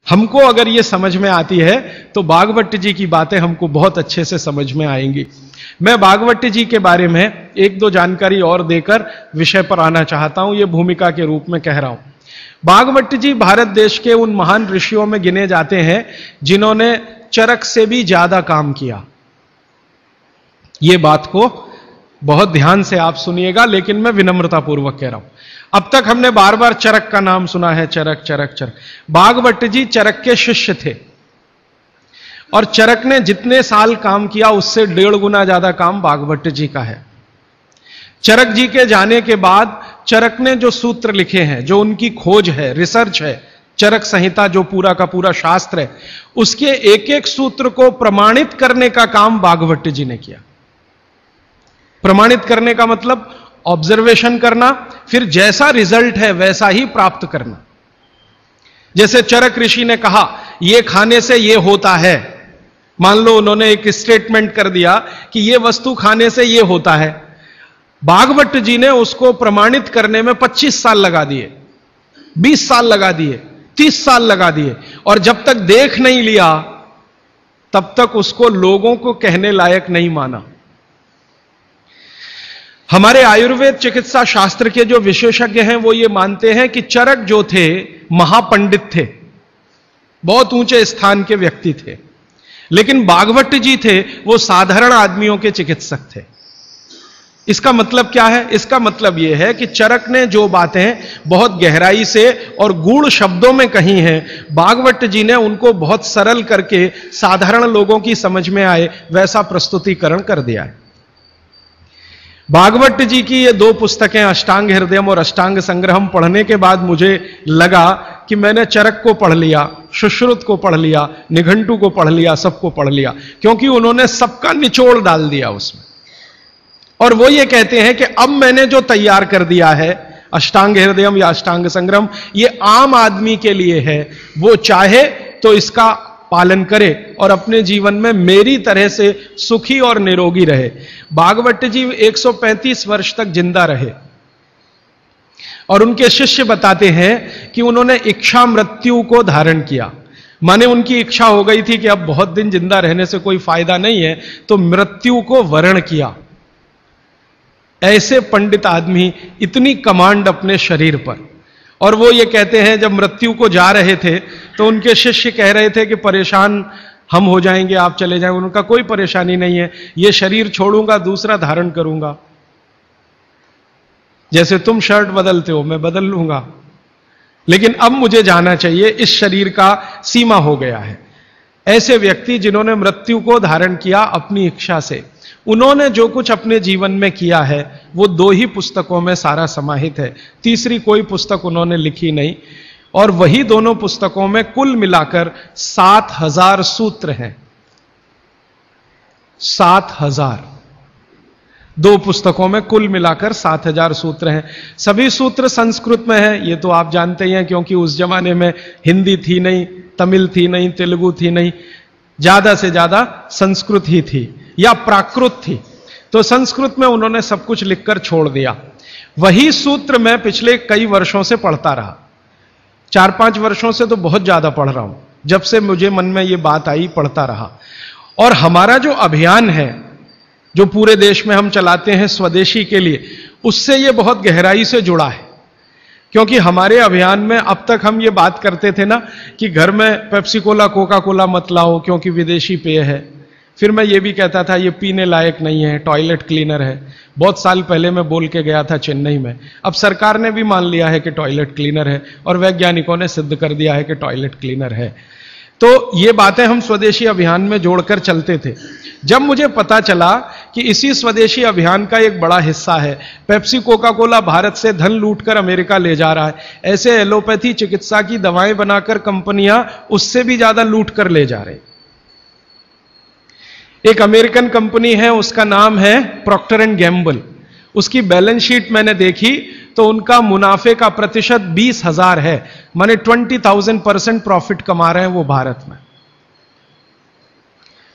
हमको अगर ये समझ में आती है तो भागवत जी की बातें हमको बहुत अच्छे से समझ में आएंगी। मैं भागवत जी के बारे में एक दो जानकारी और देकर विषय पर आना चाहता हूं, ये भूमिका के रूप में कह रहा हूं। भागवत जी भारत देश के उन महान ऋषियों में गिने जाते हैं जिन्होंने चरक से भी ज्यादा काम किया। ये बात को बहुत ध्यान से आप सुनिएगा, लेकिन मैं विनम्रतापूर्वक कह रहा हूं। अब तक हमने बार बार चरक का नाम सुना है, चरक चरक चरक। भागवत जी चरक के शिष्य थे और चरक ने जितने साल काम किया उससे 1.5 गुना ज्यादा काम भागवत जी का है। चरक जी के जाने के बाद चरक ने जो सूत्र लिखे हैं, जो उनकी खोज है, रिसर्च है, चरक संहिता जो पूरा का पूरा शास्त्र है, उसके एक एक सूत्र को प्रमाणित करने का काम भागवत जी ने किया। प्रमाणित करने का मतलब ऑब्जर्वेशन करना, फिर जैसा रिजल्ट है वैसा ही प्राप्त करना। जैसे चरक ऋषि ने कहा यह खाने से यह होता है, मान लो उन्होंने एक स्टेटमेंट कर दिया कि यह वस्तु खाने से यह होता है। भागवत जी ने उसको प्रमाणित करने में 25 साल लगा दिए, 20 साल लगा दिए, 30 साल लगा दिए, और जब तक देख नहीं लिया तब तक उसको लोगों को कहने लायक नहीं माना। हमारे आयुर्वेद चिकित्सा शास्त्र के जो विशेषज्ञ हैं वो ये मानते हैं कि चरक जो थे महापंडित थे, बहुत ऊंचे स्थान के व्यक्ति थे, लेकिन भागवत जी थे वो साधारण आदमियों के चिकित्सक थे। इसका मतलब क्या है? इसका मतलब यह है कि चरक ने जो बातें बहुत गहराई से और गूढ़ शब्दों में कही हैं, भागवत जी ने उनको बहुत सरल करके साधारण लोगों की समझ में आए वैसा प्रस्तुतिकरण कर दिया है। भागवत जी की ये 2 पुस्तकें अष्टांग हृदयम और अष्टांग संग्रहम पढ़ने के बाद मुझे लगा कि मैंने चरक को पढ़ लिया, सुश्रुत को पढ़ लिया, निघंटु को पढ़ लिया, सबको पढ़ लिया, क्योंकि उन्होंने सबका निचोड़ डाल दिया उसमें। और वो ये कहते हैं कि अब मैंने जो तैयार कर दिया है अष्टांग हृदयम या अष्टांग संग्रहम, ये आम आदमी के लिए है। वो चाहे तो इसका पालन करे और अपने जीवन में मेरी तरह से सुखी और निरोगी रहे। भागवत जी 135 वर्ष तक जिंदा रहे और उनके शिष्य बताते हैं कि उन्होंने इच्छा मृत्यु को धारण किया। माने उनकी इच्छा हो गई थी कि अब बहुत दिन जिंदा रहने से कोई फायदा नहीं है, तो मृत्यु को वरण किया। ऐसे पंडित आदमी, इतनी कमांड अपने शरीर पर। और वो ये कहते हैं जब मृत्यु को जा रहे थे तो उनके शिष्य कह रहे थे कि परेशान हम हो जाएंगे, आप चले जाएंगे। उनका कोई परेशानी नहीं है, ये शरीर छोड़ूंगा, दूसरा धारण करूंगा। जैसे तुम शर्ट बदलते हो मैं बदल लूंगा, लेकिन अब मुझे जाना चाहिए, इस शरीर का सीमा हो गया है। ऐसे व्यक्ति जिन्होंने मृत्यु को धारण किया अपनी इच्छा से, उन्होंने जो कुछ अपने जीवन में किया है वो 2 ही पुस्तकों में सारा समाहित है। तीसरी कोई पुस्तक उन्होंने लिखी नहीं, और वही दोनों पुस्तकों में कुल मिलाकर 7000 सूत्र हैं। 7000, 2 पुस्तकों में कुल मिलाकर 7000 सूत्र हैं। सभी सूत्र संस्कृत में हैं, ये तो आप जानते ही हैं, क्योंकि उस जमाने में हिंदी थी नहीं, तमिल थी नहीं, तेलुगु थी नहीं, ज्यादा से ज्यादा संस्कृत ही थी या प्राकृत थी। तो संस्कृत में उन्होंने सब कुछ लिखकर छोड़ दिया। वही सूत्र मैं पिछले कई वर्षों से पढ़ता रहा, 4-5 वर्षों से तो बहुत ज्यादा पढ़ रहा हूं। जब से मुझे मन में ये बात आई पढ़ता रहा। और हमारा जो अभियान है जो पूरे देश में हम चलाते हैं स्वदेशी के लिए, उससे ये बहुत गहराई से जुड़ा है। क्योंकि हमारे अभियान में अब तक हम ये बात करते थे ना कि घर में पेप्सी कोला, कोका कोला मत लाओ क्योंकि विदेशी पेय है। फिर मैं ये भी कहता था ये पीने लायक नहीं है, टॉयलेट क्लीनर है। बहुत साल पहले मैं बोल के गया था चेन्नई में। अब सरकार ने भी मान लिया है कि टॉयलेट क्लीनर है और वैज्ञानिकों ने सिद्ध कर दिया है कि टॉयलेट क्लीनर है। तो ये बातें हम स्वदेशी अभियान में जोड़कर चलते थे। जब मुझे पता चला कि इसी स्वदेशी अभियान का एक बड़ा हिस्सा है पेप्सी कोका कोला भारत से धन लूटकर अमेरिका ले जा रहा है, ऐसे एलोपैथी चिकित्सा की दवाएं बनाकर कंपनियां उससे भी ज्यादा लूट कर ले जा रही। एक अमेरिकन कंपनी है, उसका नाम है प्रॉक्टर एंड गैम्बल। उसकी बैलेंस शीट मैंने देखी तो उनका मुनाफे का प्रतिशत 20,000 है, माने 20,000% प्रॉफिट कमा रहे हैं वो भारत में।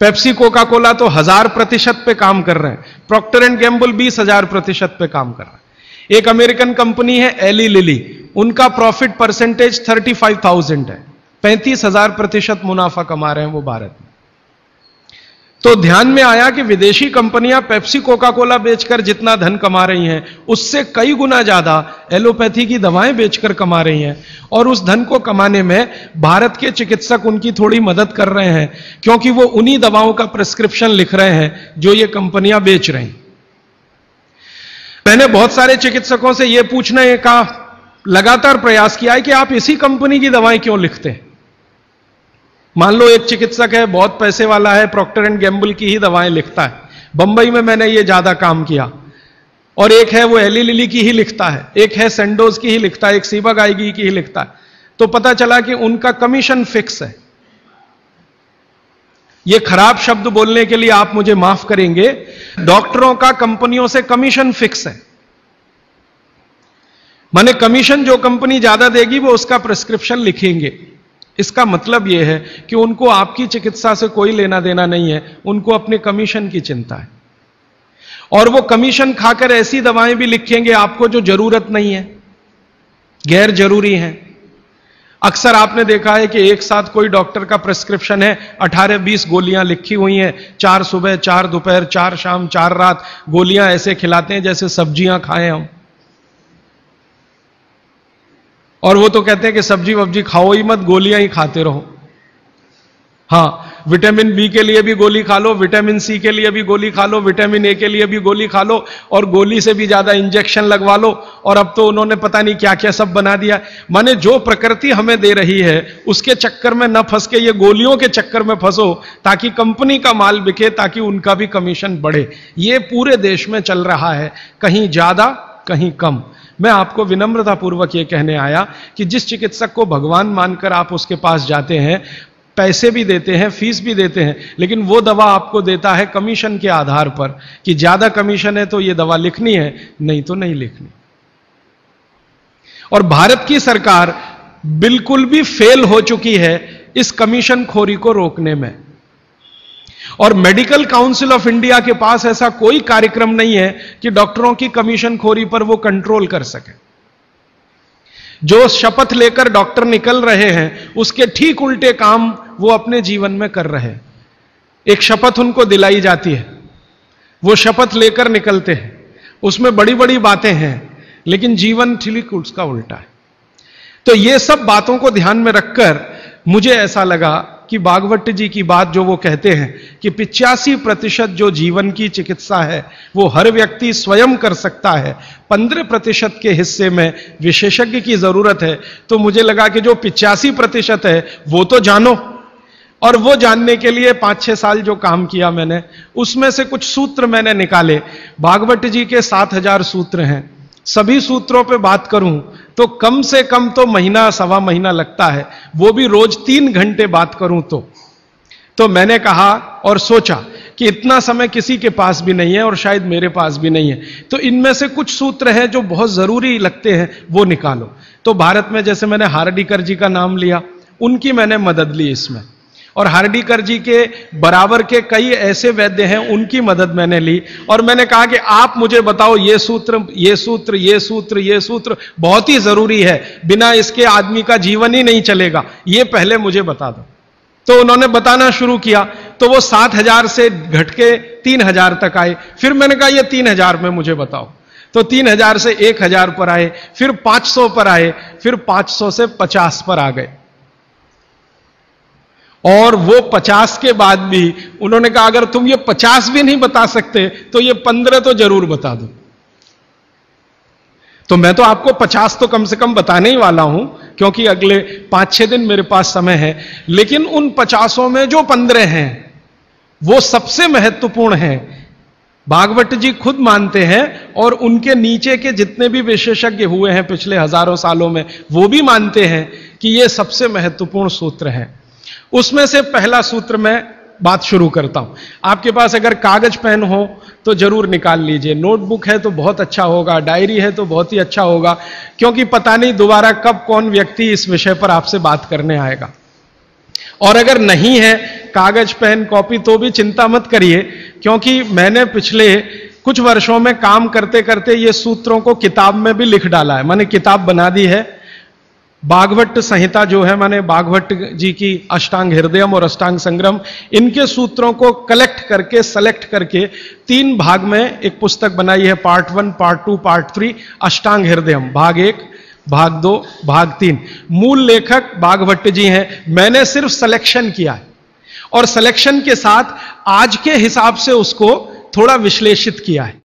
पेप्सी कोका कोला तो 1000% पे काम कर रहे हैं, प्रॉक्टर एंड गैम्बल 20,000% पे काम कर रहा है। एक अमेरिकन कंपनी है एली लिली, उनका प्रॉफिट परसेंटेज 35,000 है, 35,000% मुनाफा कमा रहे हैं वो भारत में। तो ध्यान में आया कि विदेशी कंपनियां पेप्सी कोका कोला बेचकर जितना धन कमा रही हैं, उससे कई गुना ज्यादा एलोपैथी की दवाएं बेचकर कमा रही हैं। और उस धन को कमाने में भारत के चिकित्सक उनकी थोड़ी मदद कर रहे हैं, क्योंकि वो उन्हीं दवाओं का प्रिस्क्रिप्शन लिख रहे हैं जो ये कंपनियां बेच रही हैं। मैंने बहुत सारे चिकित्सकों से यह पूछने का लगातार प्रयास किया है कि आप इसी कंपनी की दवाएं क्यों लिखते हैं। मान लो एक चिकित्सक है, बहुत पैसे वाला है, प्रॉक्टर एंड गैम्बल की ही दवाएं लिखता है। बंबई में मैंने ये ज्यादा काम किया। और एक है वो एली लिली की ही लिखता है, एक है सेंडोज की ही लिखता है, एक सीबागाइगी की ही लिखता है। तो पता चला कि उनका कमीशन फिक्स है। ये खराब शब्द बोलने के लिए आप मुझे माफ करेंगे, डॉक्टरों का कंपनियों से कमीशन फिक्स है। माने कमीशन जो कंपनी ज्यादा देगी वो उसका प्रिस्क्रिप्शन लिखेंगे। इसका मतलब यह है कि उनको आपकी चिकित्सा से कोई लेना देना नहीं है, उनको अपने कमीशन की चिंता है। और वो कमीशन खाकर ऐसी दवाएं भी लिखेंगे आपको जो जरूरत नहीं है, गैर जरूरी हैं। अक्सर आपने देखा है कि एक साथ कोई डॉक्टर का प्रिस्क्रिप्शन है, 18-20 गोलियां लिखी हुई हैं, 4 सुबह 4 दोपहर 4 शाम 4 रात गोलियां ऐसे खिलाते हैं जैसे सब्जियां खाएं हम। और वो तो कहते हैं कि सब्जी वब्जी खाओ ही मत, गोलियां ही खाते रहो। हां, विटामिन बी के लिए भी गोली खा लो, विटामिन सी के लिए भी गोली खा लो, विटामिन ए के लिए भी गोली खा लो, और गोली से भी ज्यादा इंजेक्शन लगवा लो। और अब तो उन्होंने पता नहीं क्या क्या सब बना दिया। माने जो प्रकृति हमें दे रही है उसके चक्कर में न फंस के ये गोलियों के चक्कर में फंसो, ताकि कंपनी का माल बिके, ताकि उनका भी कमीशन बढ़े। ये पूरे देश में चल रहा है, कहीं ज्यादा कहीं कम। मैं आपको विनम्रतापूर्वक यह कहने आया कि जिस चिकित्सक को भगवान मानकर आप उसके पास जाते हैं, पैसे भी देते हैं, फीस भी देते हैं, लेकिन वो दवा आपको देता है कमीशन के आधार पर कि ज्यादा कमीशन है तो ये दवा लिखनी है, नहीं तो नहीं लिखनी। और भारत की सरकार बिल्कुल भी फेल हो चुकी है इस कमीशन खोरी को रोकने में। और मेडिकल काउंसिल ऑफ इंडिया के पास ऐसा कोई कार्यक्रम नहीं है कि डॉक्टरों की कमीशन खोरी पर वो कंट्रोल कर सके। जो शपथ लेकर डॉक्टर निकल रहे हैं उसके ठीक उल्टे काम वो अपने जीवन में कर रहे हैं। एक शपथ उनको दिलाई जाती है, वो शपथ लेकर निकलते हैं, उसमें बड़ी बड़ी बातें हैं, लेकिन जीवन ठीक उसका उल्टा है। तो ये सब बातों को ध्यान में रखकर मुझे ऐसा लगा कि भागवत जी की बात जो वो कहते हैं कि 85% जो जीवन की चिकित्सा है वो हर व्यक्ति स्वयं कर सकता है, 15% के हिस्से में विशेषज्ञ की जरूरत है। तो मुझे लगा कि जो 85% है वो तो जानो। और वो जानने के लिए 5-6 साल जो काम किया मैंने, उसमें से कुछ सूत्र मैंने निकाले। भागवत जी के 7000 सूत्र हैं। सभी सूत्रों पे बात करूं तो कम से कम तो महीना सवा महीना लगता है, वो भी रोज 3 घंटे बात करूं तो मैंने कहा और सोचा कि इतना समय किसी के पास भी नहीं है और शायद मेरे पास भी नहीं है, तो इनमें से कुछ सूत्र हैं जो बहुत जरूरी लगते हैं, वो निकालो। तो भारत में जैसे मैंने हार्डीकर जी का नाम लिया, उनकी मैंने मदद ली इसमें। और हार्डीकर जी के बराबर के कई ऐसे वैद्य हैं, उनकी मदद मैंने ली। और मैंने कहा कि आप मुझे बताओ ये सूत्र ये सूत्र ये सूत्र ये सूत्र बहुत ही जरूरी है, बिना इसके आदमी का जीवन ही नहीं चलेगा, ये पहले मुझे बता दो। तो उन्होंने बताना शुरू किया, तो वो 7000 से घट के 3000 तक आए। फिर मैंने कहा ये 3000 में मुझे बताओ, तो 3000 से 1000 पर आए, फिर 500 पर आए, फिर 500 से 50 पर आ गए। और वो 50 के बाद भी उन्होंने कहा अगर तुम ये 50 भी नहीं बता सकते तो ये 15 तो जरूर बता दो। तो मैं तो आपको 50 तो कम से कम बताने ही वाला हूं, क्योंकि अगले 5-6 दिन मेरे पास समय है। लेकिन उन 50 में जो 15 हैं वो सबसे महत्वपूर्ण हैं, भागवत जी खुद मानते हैं। और उनके नीचे के जितने भी विशेषज्ञ हुए हैं पिछले हजारों सालों में, वो भी मानते हैं कि ये सबसे महत्वपूर्ण सूत्र हैं। उसमें से पहला सूत्र मैं बात शुरू करता हूं। आपके पास अगर कागज पेन हो तो जरूर निकाल लीजिए, नोटबुक है तो बहुत अच्छा होगा, डायरी है तो बहुत ही अच्छा होगा, क्योंकि पता नहीं दोबारा कब कौन व्यक्ति इस विषय पर आपसे बात करने आएगा। और अगर नहीं है कागज पेन कॉपी तो भी चिंता मत करिए, क्योंकि मैंने पिछले कुछ वर्षों में काम करते करते ये सूत्रों को किताब में भी लिख डाला है। मैंने किताब बना दी है, भागवत संहिता जो है, माने भागवत जी की अष्टांग हृदयम और अष्टांग संग्रम, इनके सूत्रों को कलेक्ट करके, सेलेक्ट करके 3 भाग में एक पुस्तक बनाई है। पार्ट 1, पार्ट 2, पार्ट 3, अष्टांग हृदयम, भाग 1, भाग 2, भाग 3। मूल लेखक भागवत जी हैं। मैंने सिर्फ सिलेक्शन किया है और सिलेक्शन के साथ आज के हिसाब से उसको थोड़ा विश्लेषित किया है।